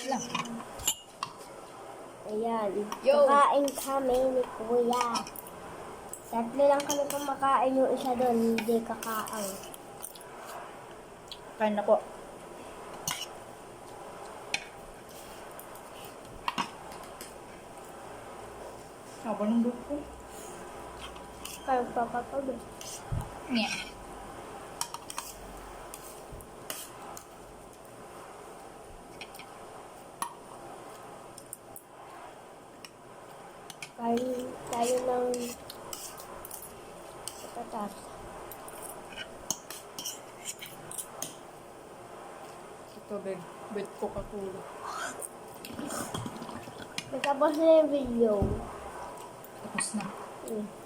lang. Ayan. Yo! Kakain kami ni Kuya. Tatlo lang kami kumakain, yung isa doon, hindi kakain. Kain na po. Haba ng buhok ko. Kaya papapag. Niya. Kain tayo ng patatas. Ito, big. With Coca-Cola. Matapos na yung video. Tapos na. Mm.